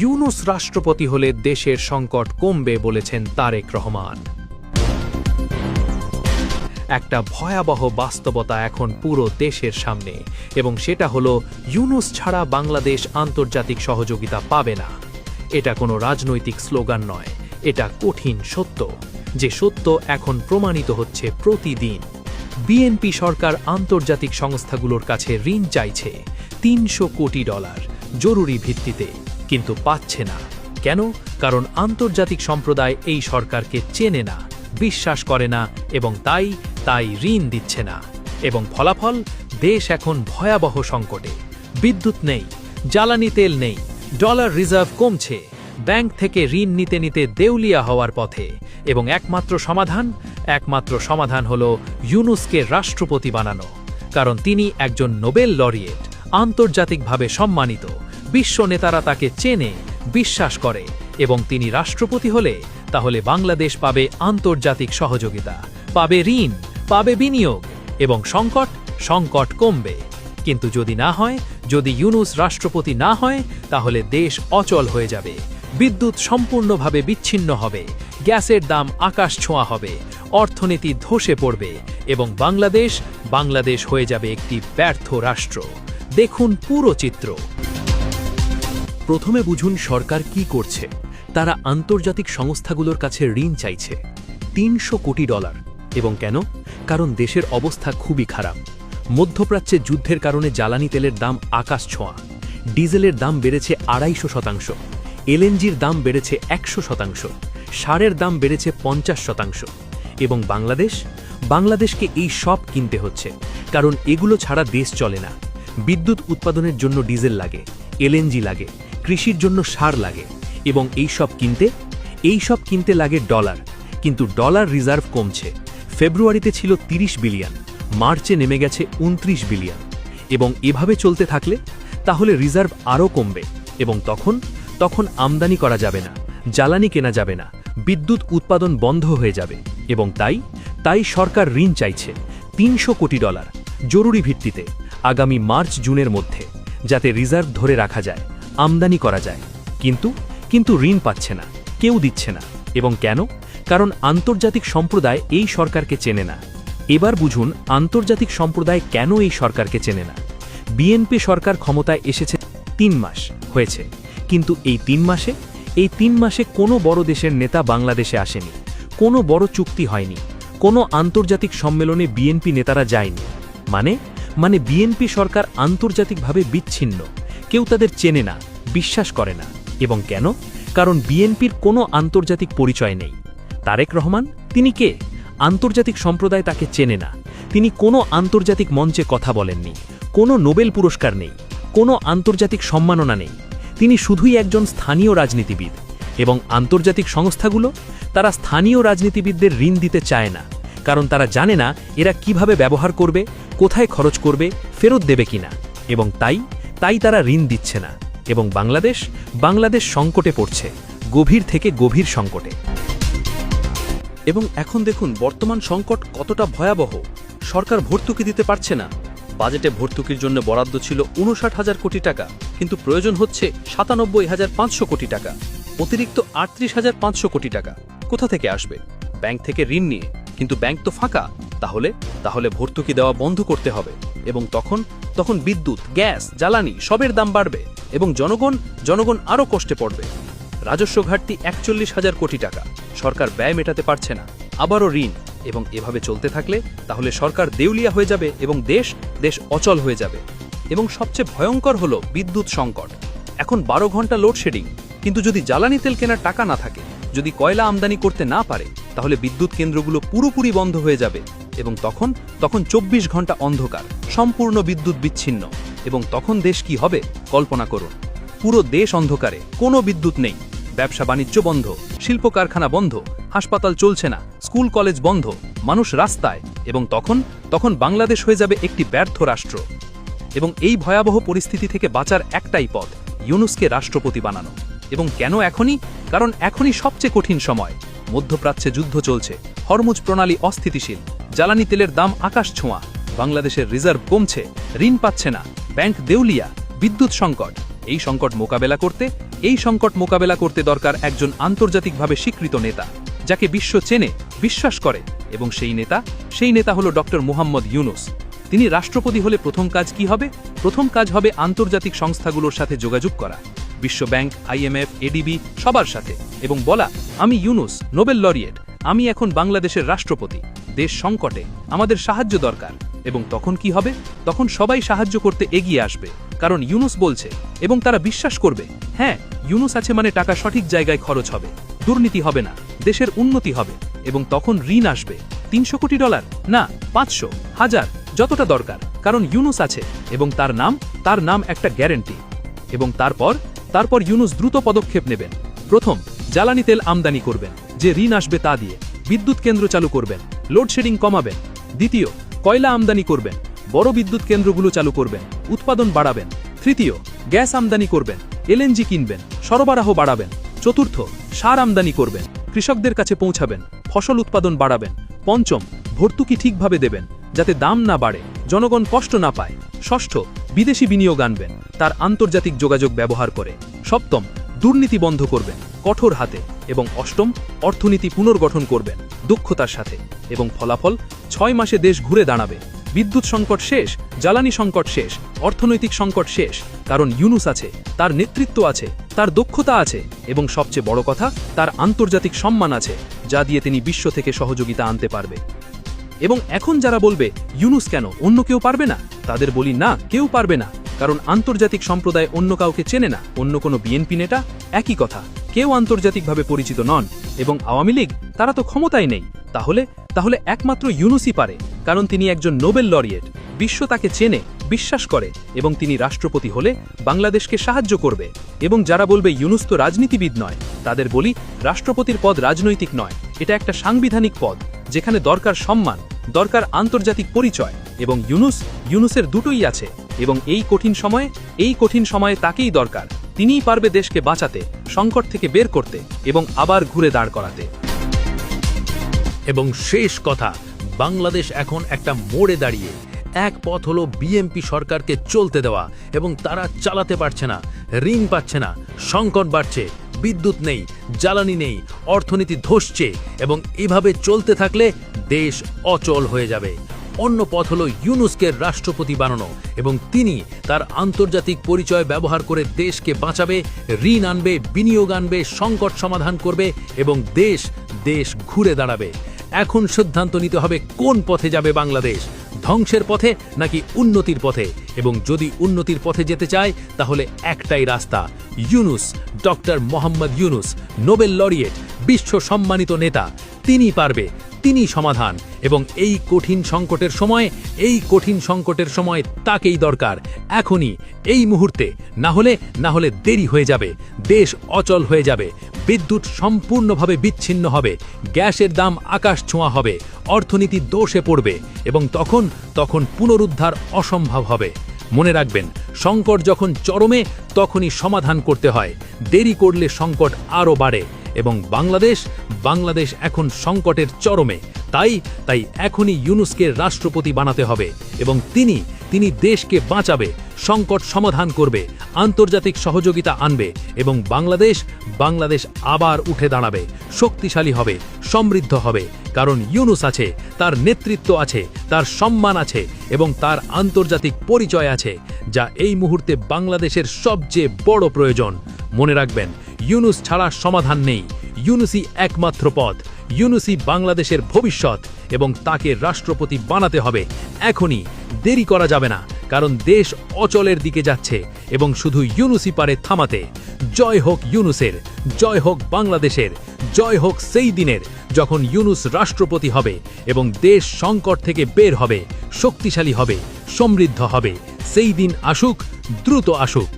ইউনূস রাষ্ট্রপতি হলে দেশের সংকট কমবে বলেছেন তারেক রহমান। একটা ভয়াবহ বাস্তবতা এখন পুরো দেশের সামনে, এবং সেটা হলো ইউনূস ছাড়া বাংলাদেশ আন্তর্জাতিক সহযোগিতা পাবে না। এটা কোনো রাজনৈতিক স্লোগান নয়, এটা কঠিন সত্য, যে সত্য এখন প্রমাণিত হচ্ছে প্রতিদিন। বিএনপি সরকার আন্তর্জাতিক সংস্থাগুলোর কাছে ঋণ চাইছে $300 কোটি জরুরি ভিত্তিতে, কিন্তু পাচ্ছে না। কেন? কারণ আন্তর্জাতিক সম্প্রদায় এই সরকারকে চেনে না, বিশ্বাস করে না, এবং তাই ঋণ দিচ্ছে না। এবং ফলাফল, দেশ এখন ভয়াবহ সংকটে। বিদ্যুৎ নেই, জ্বালানি তেল নেই, ডলার রিজার্ভ কমছে, ব্যাংক থেকে ঋণ নিতে নিতে দেউলিয়া হওয়ার পথে। এবং একমাত্র সমাধান হলো ইউনূসকে রাষ্ট্রপতি বানানো। কারণ তিনি একজন নোবেল লরিয়েট, আন্তর্জাতিকভাবে সম্মানিত, বিশ্ব নেতারা তাকে চেনে, বিশ্বাস করে, এবং তিনি রাষ্ট্রপতি হলে তাহলে বাংলাদেশ পাবে আন্তর্জাতিক সহযোগিতা, পাবে ঋণ, পাবে বিনিয়োগ, এবং সংকট কমবে। কিন্তু যদি ইউনূস রাষ্ট্রপতি না হয়, তাহলে দেশ অচল হয়ে যাবে, বিদ্যুৎ সম্পূর্ণভাবে বিচ্ছিন্ন হবে, গ্যাসের দাম আকাশ ছোঁয়া হবে, অর্থনীতি ধসে পড়বে, এবং বাংলাদেশ হয়ে যাবে একটি ব্যর্থ রাষ্ট্র। দেখুন পুরো চিত্র। প্রথমে বুঝুন সরকার কি করছে। তারা আন্তর্জাতিক সংস্থাগুলোর কাছে ঋণ চাইছে $300 কোটি। এবং কেন? কারণ দেশের অবস্থা খুবই খারাপ। মধ্যপ্রাচ্যে যুদ্ধের কারণে জ্বালানি তেলের দাম আকাশ ছোঁয়া, ডিজেলের দাম বেড়েছে 250%, এলএনজির দাম বেড়েছে 100%, সারের দাম বেড়েছে 50%। এবং বাংলাদেশকে এই সব কিনতে হচ্ছে, কারণ এগুলো ছাড়া দেশ চলে না। বিদ্যুৎ উৎপাদনের জন্য ডিজেল লাগে, এলএনজি লাগে, কৃষির জন্য সার লাগে, এবং এই সব কিনতে লাগে ডলার। কিন্তু ডলার রিজার্ভ কমছে। ফেব্রুয়ারিতে ছিল 30 বিলিয়ন, মার্চে নেমে গেছে 29 বিলিয়ন। এবং এভাবে চলতে থাকলে তাহলে রিজার্ভ আরও কমবে, এবং তখন আমদানি করা যাবে না, জ্বালানি কেনা যাবে না, বিদ্যুৎ উৎপাদন বন্ধ হয়ে যাবে। এবং তাই সরকার ঋণ চাইছে $300 কোটি জরুরি ভিত্তিতে আগামী মার্চ-জুনের মধ্যে, যাতে রিজার্ভ ধরে রাখা যায়, আমদানি করা যায়। কিন্তু ঋণ পাচ্ছে না, কেউ দিচ্ছে না। এবং কেন? কারণ আন্তর্জাতিক সম্প্রদায় এই সরকারকে চেনে না। এবার বুঝুন আন্তর্জাতিক সম্প্রদায় কেন এই সরকারকে চেনে না। বিএনপি সরকার ক্ষমতায় এসেছে 3 মাস হয়েছে, কিন্তু এই 3 মাসে কোনো বড় দেশের নেতা বাংলাদেশে আসেনি, কোনো বড় চুক্তি হয়নি, কোনো আন্তর্জাতিক সম্মেলনে বিএনপি নেতারা যায়নি। মানে বিএনপি সরকার আন্তর্জাতিকভাবে বিচ্ছিন্ন, কেউ তাদের চেনে না, বিশ্বাস করে না। এবং কেন? কারণ বিএনপির কোনো আন্তর্জাতিক পরিচয় নেই। তারেক রহমান, তিনি কে? আন্তর্জাতিক সম্প্রদায় তাকে চেনে না। তিনি কোনো আন্তর্জাতিক মঞ্চে কথা বলেননি, কোনো নোবেল পুরস্কার নেই, কোনো আন্তর্জাতিক সম্মাননা নেই। তিনি শুধুই একজন স্থানীয় রাজনীতিবিদ। এবং আন্তর্জাতিক সংস্থাগুলো, তারা স্থানীয় রাজনীতিবিদদের ঋণ দিতে চায় না, কারণ তারা জানে না এরা কিভাবে ব্যবহার করবে, কোথায় খরচ করবে, ফেরত দেবে কিনা। এবং তাই তারা ঋণ দিচ্ছে না। এবং বাংলাদেশ সংকটে পড়ছে, গভীর থেকে গভীর সংকটে। এবং এখন দেখুন বর্তমান সংকট কতটা ভয়াবহ। সরকার ভর্তুকি দিতে পারছে না। বাজেটে ভর্তুকির জন্য বরাদ্দ ছিল 59,000 কোটি টাকা, কিন্তু প্রয়োজন হচ্ছে 97,500 কোটি টাকা। অতিরিক্ত 38,500 কোটি টাকা কোথা থেকে আসবে? ব্যাংক থেকে ঋণ নিয়ে। কিন্তু ব্যাংক তো ফাঁকা। তাহলে ভর্তুকি দেওয়া বন্ধ করতে হবে। এবং তখন বিদ্যুৎ, গ্যাস, জ্বালানি সবের দাম বাড়বে, এবং জনগণ আরও কষ্টে পড়বে। রাজস্ব ঘাটতি 41,000 কোটি টাকা। সরকার ব্যয় মেটাতে পারছে না, আবারও ঋণ। এবং এভাবে চলতে থাকলে তাহলে সরকার দেউলিয়া হয়ে যাবে, এবং দেশ অচল হয়ে যাবে। এবং সবচেয়ে ভয়ঙ্কর হলো বিদ্যুৎ সংকট। এখন 12 ঘন্টা লোডশেডিং। কিন্তু যদি জ্বালানি তেল কেনার টাকা না থাকে, যদি কয়লা আমদানি করতে না পারে, তাহলে বিদ্যুৎ কেন্দ্রগুলো পুরোপুরি বন্ধ হয়ে যাবে। এবং তখন 24 ঘন্টা অন্ধকার, সম্পূর্ণ বিদ্যুৎ বিচ্ছিন্ন। এবং তখন দেশ কি হবে কল্পনা করুন। পুরো দেশ অন্ধকারে, কোনো বিদ্যুৎ নেই, ব্যবসা বাণিজ্য বন্ধ, শিল্প কারখানা বন্ধ, হাসপাতাল চলছে না, স্কুল কলেজ বন্ধ, মানুষ রাস্তায়। এবং তখন বাংলাদেশ হয়ে যাবে একটি ব্যর্থ রাষ্ট্র। এবং এই ভয়াবহ পরিস্থিতি থেকে বাঁচার একটাই পথ, ইউনূসকে রাষ্ট্রপতি বানানো। এবং কেন এখনই? কারণ এখনই সবচেয়ে কঠিন সময়। মধ্যপ্রাচ্যে যুদ্ধ চলছে, হরমুজ প্রণালী অস্থিতিশীল, জ্বালানি তেলের দাম আকাশ ছোঁয়া, বাংলাদেশের রিজার্ভ কমছে, ঋণ পাচ্ছে না, ব্যাংক দেউলিয়া, বিদ্যুৎ সংকট। এই সংকট মোকাবেলা করতে দরকার একজন আন্তর্জাতিকভাবে স্বীকৃত নেতা, যাকে বিশ্ব চেনে, বিশ্বাস করে, এবং সেই নেতা হলো ডক্টর মুহাম্মদ ইউনুস। তিনি রাষ্ট্রপতি হলে প্রথম কাজ কি হবে? প্রথম কাজ হবে আন্তর্জাতিক সংস্থাগুলোর সাথে যোগাযোগ করা, বিশ্বব্যাংক, IMF, ADB সবার সাথে, এবং বলা, আমি ইউনুস, নোবেল লরিয়েট, আমি এখন বাংলাদেশের রাষ্ট্রপতি, দেশ সংকটে, আমাদের সাহায্য দরকার। এবং তখন কি হবে? তখন সবাই সাহায্য করতে এগিয়ে আসবে, কারণ ইউনুস বলছে, এবং তারা বিশ্বাস করবে, হ্যাঁ, ইউনুস আছে মানে টাকা সঠিক জায়গায় খরচ হবে, দুর্নীতি হবে না, দেশের উন্নতি হবে। এবং তখন ঋণ আসবে $300 কোটি, না 500, 1000, যতটা দরকার, কারণ ইউনুস আছে এবং তার নাম একটা গ্যারান্টি। এবং তারপর ইউনুস দ্রুত পদক্ষেপ নেবেন। প্রথম, জ্বালানি তেল আমদানি করবেন, যে ঋণ আসবে তা দিয়ে, বিদ্যুৎ কেন্দ্র চালু করবেন, লোডশেডিং কমাবেন। দ্বিতীয়, কয়লা আমদানি করবেন, বড় বিদ্যুৎ কেন্দ্রগুলো চালু করবেন, উৎপাদন বাড়াবেন। তৃতীয়, গ্যাস আমদানি করবেন, LNG কিনবেন, সরবরাহ বাড়াবেন। চতুর্থ, সার আমদানি করবেন, কৃষকদের কাছে পৌঁছাবেন, ফসল উৎপাদন বাড়াবেন। পঞ্চম, ভর্তুকি ঠিকভাবে দেবেন, যাতে দাম না বাড়ে, জনগণ কষ্ট না পায়। ষষ্ঠ, বিদেশি বিনিয়োগ আনবেন, তার আন্তর্জাতিক যোগাযোগ ব্যবহার করে। সপ্তম, দুর্নীতি বন্ধ করবেন, কঠোর হাতে। এবং অষ্টম, অর্থনীতি পুনর্গঠন করবেন, দক্ষতার সাথে। এবং ফলাফল, 6 মাসে দেশ ঘুরে দাঁড়াবে। বিদ্যুৎ সংকট শেষ, জ্বালানি সংকট শেষ, অর্থনৈতিক সংকট শেষ, কারণ ইউনুস আছে, তার নেতৃত্ব আছে, তার দক্ষতা আছে, এবং সবচেয়ে বড় কথা, তার আন্তর্জাতিক সম্মান আছে, যা দিয়ে তিনি বিশ্ব থেকে সহযোগিতা আনতে পারবে। এবং এখন যারা বলবে, ইউনুস কেন, অন্য কেউ পারবে না, তাদের বলি, না, কেউ পারবে না, কারণ আন্তর্জাতিক সম্প্রদায় অন্য কাউকে চেনে না। অন্য কোনো বিএনপি নেতা, একই কথা, কেউ আন্তর্জাতিকভাবে পরিচিত নন। এবং আওয়ামী লীগ, তারা তো ক্ষমতায় নেই। তাহলে একমাত্র ইউনুসই পারে, কারণ তিনি একজন নোবেল লরিয়েট, বিশ্ব তাকে চেনে, বিশ্বাস করে, এবং তিনি রাষ্ট্রপতি হলে বাংলাদেশকে সাহায্য করবে। এবং যারা বলবে ইউনুস তো রাজনীতিবিদ নয়, তাদের বলি, রাষ্ট্রপতির পদ রাজনৈতিক নয়, এটা একটা সাংবিধানিক পদ, যেখানে দরকার সম্মান, দরকার আন্তর্জাতিক পরিচয়। এবং ইউনুসের দুটোই আছে। এবং এই কঠিন সময়ে তাকেই দরকার। তিনিই পারবে দেশকে বাঁচাতে, সংকট থেকে বের করতে, এবং আবার ঘুরে দাঁড় করাতে। এবং শেষ কথা, বাংলাদেশ এখন একটা মোড়ে দাঁড়িয়ে। এক পথ হলো বিএনপি সরকারকে চলতে দেওয়া, এবং তারা চালাতে পারছে না, ঋণ পাচ্ছে না, সংকট বাড়ছে, বিদ্যুৎ নেই, জ্বালানি নেই, অর্থনীতি ধসছে, এবং এভাবে চলতে থাকলে দেশ অচল হয়ে যাবে। অন্য পথ হলো ইউনুসকে রাষ্ট্রপতি বানানো, এবং তিনি তার আন্তর্জাতিক পরিচয় ব্যবহার করে দেশকে বাঁচাবে, ঋণ আনবে, বিনিয়োগ আনবে, সংকট সমাধান করবে, এবং দেশ ঘুরে দাঁড়াবে। এখন সিদ্ধান্ত নিতে হবে কোন পথে যাবে বাংলাদেশ, ধ্বংসের পথে নাকি উন্নতির পথে। এবং যদি উন্নতির পথে যেতে চায়, তাহলে একটাই রাস্তা, Yunus, doctor Mohammad Yunus, Nobel laureate, বিশ্ব সম্মানিত নেতা, তিনি পারবে, তিনি সমাধান। এবং এই কঠিন সংকটের সময় তাকেই দরকার, এখনই, এই মুহূর্তে। না হলে দেরি হয়ে যাবে, দেশ অচল হয়ে যাবে, বিদ্যুৎ সম্পূর্ণভাবে বিচ্ছিন্ন হবে, গ্যাসের দাম আকাশ ছোঁয়া হবে, অর্থনীতি দোষে পড়বে, এবং তখন পুনরুদ্ধার অসম্ভব হবে। মনে রাখবেন, সংকট যখন চরমে, তখনই সমাধান করতে হয়, দেরি করলে সংকট আরও বাড়ে। এবং বাংলাদেশ এখন সংকটের চরমে। তাই এখনই ইউনুসকে রাষ্ট্রপতি বানাতে হবে, এবং তিনি দেশকে বাঁচাবে, সংকট সমাধান করবে, আন্তর্জাতিক সহযোগিতা আনবে, এবং বাংলাদেশ আবার উঠে দাঁড়াবে, শক্তিশালী হবে, সমৃদ্ধ হবে, কারণ ইউনুস আছে, তার নেতৃত্ব আছে, তার সম্মান আছে, এবং তার আন্তর্জাতিক পরিচয় আছে, যা এই মুহূর্তে বাংলাদেশের সবচেয়ে বড় প্রয়োজন। মনে রাখবেন, ইউনুস ছাড়া সমাধান নেই, ইউনুসই একমাত্র পথ, ইউনুসই বাংলাদেশের ভবিষ্যৎ, এবং তাকে রাষ্ট্রপতি বানাতে হবে এখনই, দেরি করা যাবে না, কারণ দেশ অচলের দিকে যাচ্ছে, এবং শুধু ইউনুসই পারে থামাতে। জয় হোক ইউনুসের, জয় হোক বাংলাদেশের, জয় হোক সেই দিনের যখন ইউনুস রাষ্ট্রপতি হবে, এবং দেশ সংকট থেকে বের হবে, শক্তিশালী হবে, সমৃদ্ধ হবে। সেই দিন আসুক, দ্রুত আসুক।